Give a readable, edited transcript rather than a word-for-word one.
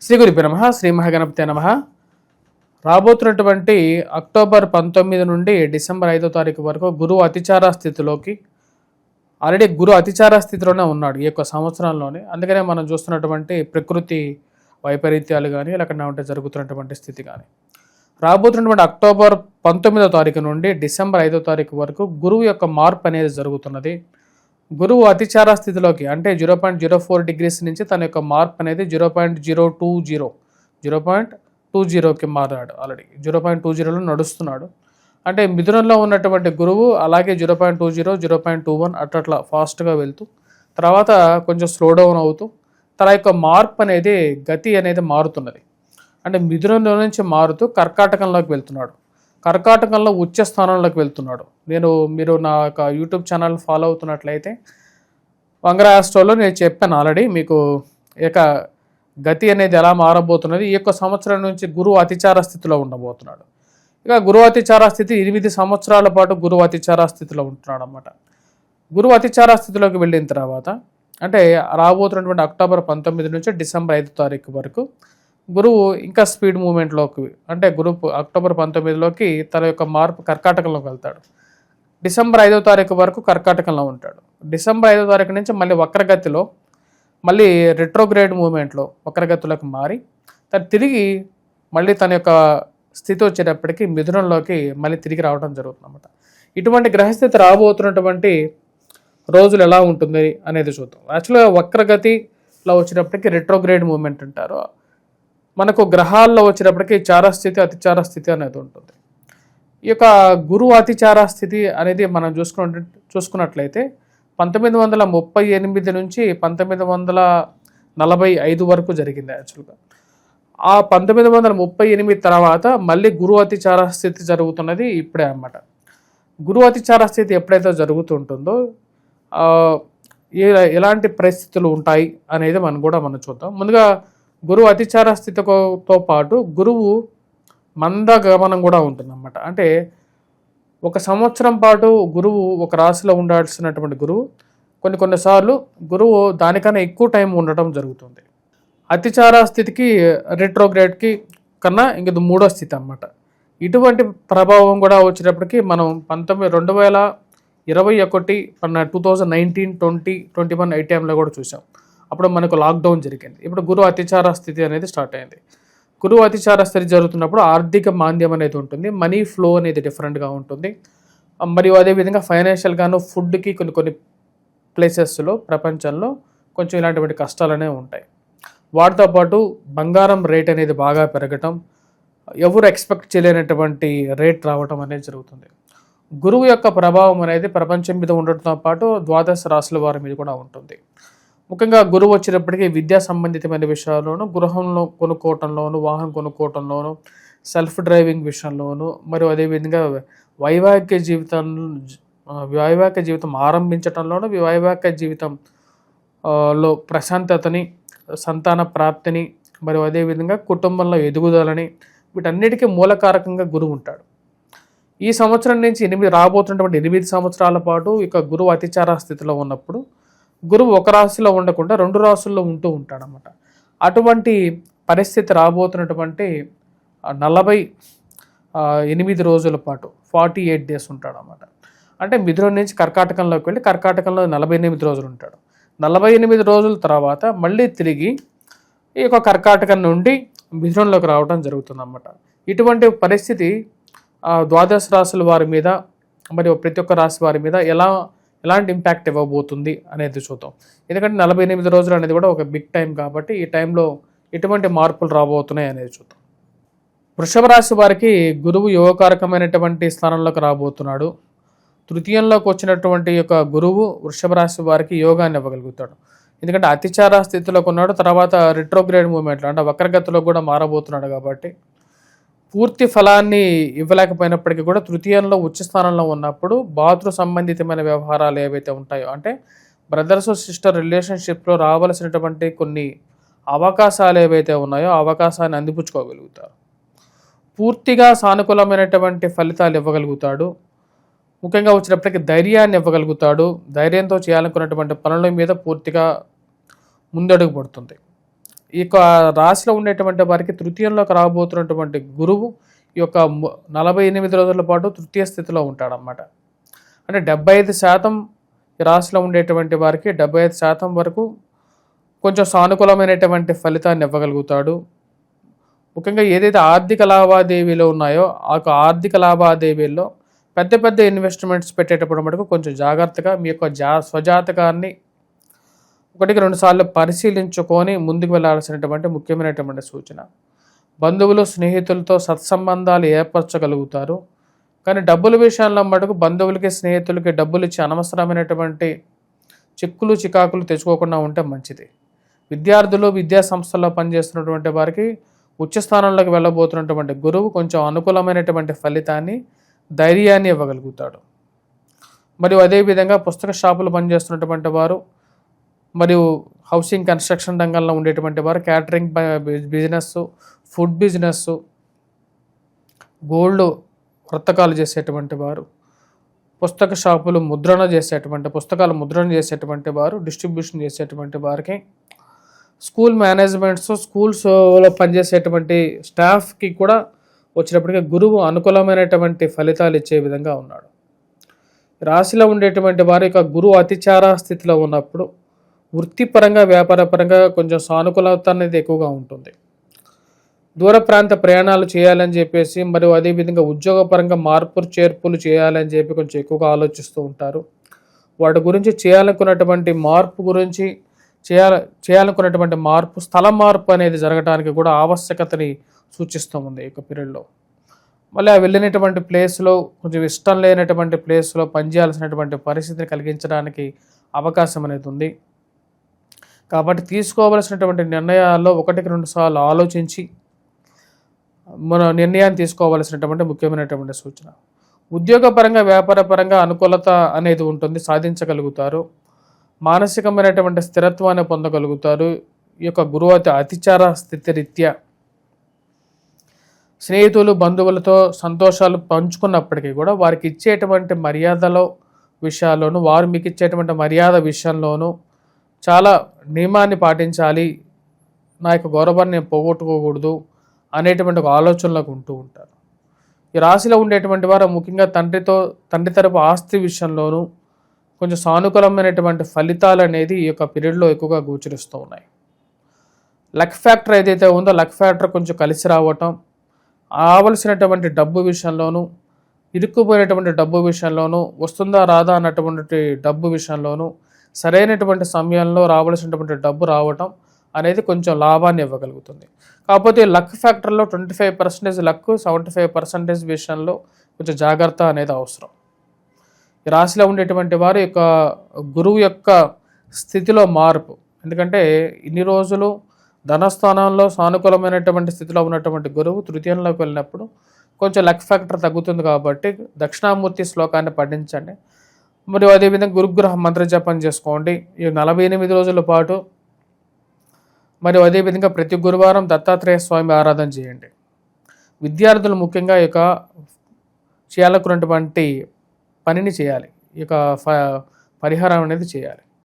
శ్రీ గురుభ్యో నమః. శ్రీ మహాగణపతే నమః. రాబోతున్నటువంటి అక్టోబర్ 19 నుండి డిసెంబర్ 5వ తారీఖు వరకు గురువు అతిచార స్థితిలోకి ఆల్రెడీ గురు అతిచార స్థితిలోనే ఉన్నాడు ఈ యొక్క సంవత్సరంలోనే. అందుకనే మనం చూస్తున్నటువంటి ప్రకృతి వైపరీత్యాలు కానీ లేకుండా ఉంటే జరుగుతున్నటువంటి స్థితి కానీ రాబోతున్నటువంటి అక్టోబర్ 19వ తారీఖు నుండి డిసెంబర్ 5వ తారీఖు వరకు గురువు యొక్క మార్పు అనేది జరుగుతున్నది. గురువు అతిచార స్థితిలోకి అంటే 0.04 డిగ్రీస్ నుంచి తన యొక్క మార్పు అనేది 0.20కి మారాడు. ఆల్రెడీ 0.20లో నడుస్తున్నాడు. అంటే మిథునంలో ఉన్నటువంటి గురువు అలాగే 0.20 0.21 అట్లా ఫాస్ట్గా వెళ్తూ తర్వాత కొంచెం స్లో డౌన్ అవుతూ తన యొక్క మార్పు అనేది గతి అనేది మారుతున్నది. అంటే మిథునంలో నుంచి మారుతూ కర్కాటకంలోకి వెళ్తున్నాడు. కర్కాటకంలో ఉచ్చ స్థానంలోకి వెళ్తున్నాడు. మీరు నా యొక్క యూట్యూబ్ ఛానల్ ఫాలో అవుతున్నట్లయితే వంగర ఆస్ట్రోలో నేను చెప్పాను ఆల్రెడీ మీకు ఇక గతి అనేది ఎలా మారబోతున్నది. ఈ యొక్క సంవత్సరం నుంచి గురువు అతిచార స్థితిలో ఉండబోతున్నాడు. ఇక గురువు అతిచార స్థితి 8 సంవత్సరాల పాటు గురువు అతిచార స్థితిలో ఉంటున్నాడు అన్నమాట. గురువు అతిచార స్థితిలోకి వెళ్ళిన తర్వాత అంటే రాబోతున్నటువంటి అక్టోబర్ 19 నుంచి డిసెంబర్ 5వ తారీఖు వరకు గురువు ఇంకా స్పీడ్ మూమెంట్లోకి అంటే గురువు అక్టోబర్ 19లోకి తన యొక్క మార్పు కర్కాటకంలోకి వెళ్తాడు. డిసెంబర్ 5వ తారీఖు వరకు కర్కాటకంలో ఉంటాడు. డిసెంబర్ 5వ తారీఖు నుంచి మళ్ళీ వక్రగతిలో మళ్ళీ రెట్రోగ్రేడ్ మూమెంట్లో వక్రగతిలోకి మారి తిరిగి మళ్ళీ తన యొక్క స్థితి వచ్చేటప్పటికి మిథునంలోకి మళ్ళీ తిరిగి రావడం జరుగుతుంది అన్నమాట. ఇటువంటి గ్రహస్థితి రాబోతున్నటువంటి రోజులు ఎలా ఉంటుంది అనేది చూద్దాం. యాక్చువల్గా వక్రగతిలో వచ్చేటప్పటికి రెట్రోగ్రేడ్ మూమెంట్ అంటారు. మనకు గ్రహాల్లో వచ్చేటప్పటికి చారస్థితి అతిచార స్థితి అనేది ఉంటుంది. ఈ యొక్క గురువు అతిచార స్థితి అనేది మనం చూసుకున్నట్లయితే 1938 నుంచి 1945 వరకు జరిగింది. యాక్చువల్గా ఆ 1938 తర్వాత మళ్ళీ గురువు అతిచార స్థితి జరుగుతున్నది ఇప్పుడే అన్నమాట. గురువు అతిచార స్థితి ఎప్పుడైతే జరుగుతుంటుందో ఎలాంటి పరిస్థితులు ఉంటాయి అనేది మనం చూద్దాం. ముందుగా గురువు అతిచార స్థితితో పాటు గురువు మందగమనం కూడా ఉంటుందన్నమాట. అంటే ఒక సంవత్సరం పాటు గురువు ఒక రాశిలో ఉండాల్సినటువంటి గురువు కొన్నిసార్లు గురువు దానికన్నా ఎక్కువ టైం ఉండటం జరుగుతుంది. అతిచార స్థితికి రెట్రోగ్రేడ్కి కన్నా ఇంక మూడో స్థితి అన్నమాట. ఇటువంటి ప్రభావం కూడా వచ్చేటప్పటికి మనం 2021 2019 20 21 ఈ టైంలో కూడా చూసాం. అప్పుడు మనకు లాక్డౌన్ జరిగింది. ఇప్పుడు గురువు అతిచార స్థితి అనేది స్టార్ట్ అయింది. గురువు అతిచార స్థితి జరుగుతున్నప్పుడు ఆర్థిక మాంద్యం అనేది ఉంటుంది. మనీ ఫ్లో అనేది డిఫరెంట్గా ఉంటుంది. మరియు అదేవిధంగా ఫైనాన్షియల్గాను ఫుడ్కి కొన్ని ప్లేసెస్లో ప్రపంచంలో కొంచెం ఇలాంటి కష్టాలు అనేవి ఉంటాయి. వాటితో పాటు బంగారం రేట్ అనేది బాగా పెరగటం, ఎవరు ఎక్స్పెక్ట్ చేయలేనటువంటి రేట్ రావటం అనేది జరుగుతుంది. గురువు యొక్క ప్రభావం అనేది ప్రపంచం మీద ఉండటంతో పాటు ద్వాదశ రాశుల వారి మీద కూడా ఉంటుంది. ముఖ్యంగా గురువు వచ్చేటప్పటికీ విద్యా సంబంధితమైన విషయాల్లోనూ, గృహంలో కొనుక్కోవటంలోను, వాహనం కొనుక్కోవటంలో, సెల్ఫ్ డ్రైవింగ్ విషయంలోనూ, మరియు అదేవిధంగా వైవాహిక జీవితం ఆరంభించటంలోనూ, వైవాహిక జీవితంలో ప్రశాంతతని, సంతాన ప్రాప్తిని, మరియు అదేవిధంగా కుటుంబంలో ఎదుగుదలని వీటన్నిటికీ మూలకారకంగా గురువు ఉంటాడు. ఈ సంవత్సరం నుంచి రాబోతున్నటువంటి 8 సంవత్సరాల పాటు ఇక గురువు అతిచార స్థితిలో ఉన్నప్పుడు గురువు ఒక రాశిలో ఉండకుండా 2 రాశుల్లో ఉంటూ ఉంటాడనమాట. అటువంటి పరిస్థితి రాబోతున్నటువంటి 48 రోజుల పాటు 48 డేస్ ఉంటాడనమాట. అంటే మిథునం నుంచి కర్కాటకంలోకి వెళ్ళి కర్కాటకంలో 48 రోజులు ఉంటాడు. 48 రోజుల తర్వాత మళ్ళీ తిరిగి ఈ యొక్క కర్కాటకం నుండి మిథునంలోకి రావడం జరుగుతుందన్నమాట. ఇటువంటి పరిస్థితి ద్వాదశ రాశుల వారి మీద మరియు ప్రతి ఒక్క రాశి వారి మీద ఎలాంటి ఇంపాక్ట్ ఇవ్వబోతుంది అనేది చూద్దాం. ఎందుకంటే 48 రోజులు అనేది కూడా ఒక బిగ్ టైం కాబట్టి ఈ టైంలో ఎటువంటి మార్పులు రాబోతున్నాయి అనేది చూద్దాం. వృషభ రాశి వారికి గురువు యోగకారకమైనటువంటి స్థానంలోకి రాబోతున్నాడు. తృతీయంలోకి వచ్చినటువంటి యొక్క గురువు వృషభ రాశి వారికి యోగాన్ని ఇవ్వగలుగుతాడు. ఎందుకంటే అతిచార స్థితిలోకి ఉన్నాడు, తర్వాత రెట్రోగ్రేడ్ మూమెంట్లో అంటే వక్రగతిలో కూడా మారబోతున్నాడు కాబట్టి పూర్తి ఫలాన్ని ఇవ్వలేకపోయినప్పటికీ కూడా తృతీయంలో ఉచ్చ స్థానంలో ఉన్నప్పుడు బాతృ సంబంధితమైన వ్యవహారాలు ఏవైతే ఉంటాయో అంటే బ్రదర్స్ సిస్టర్ రిలేషన్షిప్లో రావాల్సినటువంటి కొన్ని అవకాశాలు ఏవైతే ఉన్నాయో ఆ అవకాశాన్ని అందిపుచ్చుకోగలుగుతారు. పూర్తిగా సానుకూలమైనటువంటి ఫలితాలు ఇవ్వగలుగుతాడు. ముఖ్యంగా వచ్చినప్పటికీ ధైర్యాన్ని ఇవ్వగలుగుతాడు. ధైర్యంతో చేయాలనుకున్నటువంటి పనుల మీద పూర్తిగా ముందడుగు పడుతుంది. ఈ యొక్క రాశిలో ఉండేటువంటి వారికి తృతీయంలోకి రాబోతున్నటువంటి గురువు ఈ యొక్క 48 రోజుల పాటు తృతీయ స్థితిలో ఉంటాడన్నమాట. అంటే 75% ఈ రాశిలో ఉండేటువంటి వారికి 75% వరకు కొంచెం సానుకూలమైనటువంటి ఫలితాన్ని ఇవ్వగలుగుతాడు. ముఖ్యంగా ఏదైతే ఆర్థిక లావాదేవీలు ఉన్నాయో ఆ ఆర్థిక లావాదేవీల్లో పెద్ద పెద్ద ఇన్వెస్ట్మెంట్స్ పెట్టేటప్పుడు మటుకు కొంచెం జాగ్రత్తగా మీ యొక్క స్వజాతకాన్ని 1-2 సార్లు పరిశీలించుకొని ముందుకు వెళ్ళాల్సినటువంటి ముఖ్యమైనటువంటి సూచన. బంధువులు స్నేహితులతో సత్సంబంధాలు ఏర్పరచగలుగుతారు. కానీ డబ్బుల విషయంలో మటుకు బంధువులకి స్నేహితులకి డబ్బులు ఇచ్చి అనవసరమైనటువంటి చిక్కులు చికాకులు తెచ్చుకోకుండా ఉంటే మంచిది. విద్యార్థులు విద్యా సంస్థల్లో పనిచేస్తున్నటువంటి వారికి ఉచ్చ స్థానంలోకి వెళ్ళబోతున్నటువంటి గురువు కొంచెం అనుకూలమైనటువంటి ఫలితాన్ని ధైర్యాన్ని ఇవ్వగలుగుతాడు. మరియు అదేవిధంగా పుస్తక షాపులు పనిచేస్తున్నటువంటి వారు మరియు హౌసింగ్ కన్స్ట్రక్షన్ రంగంలో ఉండేటువంటి వారు catering business, food business, gold వర్తకాలు చేసేటువంటి వారు, పుస్తక షాపులు పుస్తకాలు ముద్రణ చేసేటువంటి వారు, డిస్ట్రిబ్యూషన్ చేసేటువంటి వారికి, స్కూల్ మేనేజ్మెంట్స్, స్కూల్స్లో పనిచేసేటువంటి స్టాఫ్కి కూడా వచ్చినప్పటికీ గురువు అనుకూలమైనటువంటి ఫలితాలు ఇచ్చే విధంగా ఉన్నాడు. రాశిలో ఉండేటువంటి వారి యొక్క గురువు అతిచార స్థితిలో ఉన్నప్పుడు వృత్తిపరంగా వ్యాపారపరంగా కొంచెం సానుకూలత అనేది ఎక్కువగా ఉంటుంది. దూర ప్రాంత ప్రయాణాలు చేయాలని చెప్పేసి మరియు అదేవిధంగా ఉద్యోగపరంగా మార్పులు చేర్పులు చేయాలని చెప్పి కొంచెం ఎక్కువగా ఆలోచిస్తూ ఉంటారు. వాటి గురించి చేయాలనుకున్నటువంటి మార్పు స్థల మార్పు అనేది జరగడానికి కూడా ఆవశ్యకతని సూచిస్తూ ఉంది ఈ యొక్క పీరియడ్లో. మళ్ళీ ఆ వెళ్ళినటువంటి ప్లేస్లో కొంచెం ఇష్టం లేనటువంటి ప్లేస్లో పనిచేయాల్సినటువంటి పరిస్థితిని కలిగించడానికి అవకాశం అనేది ఉంది. కాబట్టి తీసుకోవలసినటువంటి నిర్ణయాల్లో 1-2 సార్లు ఆలోచించి మన నిర్ణయాన్ని తీసుకోవలసినటువంటి ముఖ్యమైనటువంటి సూచన. ఉద్యోగపరంగా వ్యాపారపరంగా అనుకూలత అనేది ఉంటుంది, సాధించగలుగుతారు. మానసికమైనటువంటి స్థిరత్వాన్ని పొందగలుగుతారు. ఈ యొక్క గురువు అతిచార స్థితి రీత్యా స్నేహితులు బంధువులతో సంతోషాలు పంచుకున్నప్పటికీ కూడా వారికి ఇచ్చేటువంటి మర్యాదలో విషయాల్లోనూ వారు మీకు ఇచ్చేటువంటి మర్యాద విషయంలోనూ చాలా నియమాన్ని పాటించాలి, నా యొక్క గౌరవాన్ని నేను పోగొట్టుకోకూడదు అనేటువంటి ఒక ఆలోచనలకు ఉంటూ ఉంటారు. ఈ రాశిలో ఉండేటువంటి వారు ముఖ్యంగా తండ్రి తరపు ఆస్తి విషయంలోనూ కొంచెం సానుకూలమైనటువంటి ఫలితాలు అనేది ఈ యొక్క పీరియడ్లో ఎక్కువగా గోచరిస్తూ ఉన్నాయి. లక్ ఫ్యాక్టర్ ఏదైతే ఉందో లక్ ఫ్యాక్టర్ కొంచెం కలిసి రావటం, ఆవలసినటువంటి డబ్బు విషయంలోనూ ఇరుక్కుపోయినటువంటి డబ్బు విషయంలోనూ వస్తుందా రాదా అన్నటువంటి డబ్బు విషయంలోనూ సరైనటువంటి సమయంలో రావాల్సినటువంటి డబ్బు రావటం అనేది కొంచెం లాభాన్ని ఇవ్వగలుగుతుంది. కాకపోతే లక్ ఫ్యాక్టర్లో 25% లక్, 75% విషయంలో కొంచెం జాగ్రత్త అనేది అవసరం. ఈ రాశిలో ఉండేటువంటి వారి యొక్క గురువు యొక్క స్థితిలో మార్పు, ఎందుకంటే ఇన్ని రోజులు ధనస్థానంలో సానుకూలమైనటువంటి స్థితిలో ఉన్నటువంటి గురువు తృతీయంలోకి వెళ్ళినప్పుడు కొంచెం లక్ ఫ్యాక్టర్ తగ్గుతుంది. కాబట్టి దక్షిణామూర్తి శ్లోకాన్ని పఠించండి. మరియు అదేవిధంగా గురుగ్రహ మంత్ర జపం చేసుకోండి ఈ 48 రోజుల పాటు. మరియు అదేవిధంగా ప్రతి గురువారం దత్తాత్రేయ స్వామి ఆరాధన చేయండి. విద్యార్థులు ముఖ్యంగా ఈ యొక్క చేయాలనుకున్నటువంటి పనిని చేయాలి, ఈ యొక్క పరిహారం అనేది చేయాలి.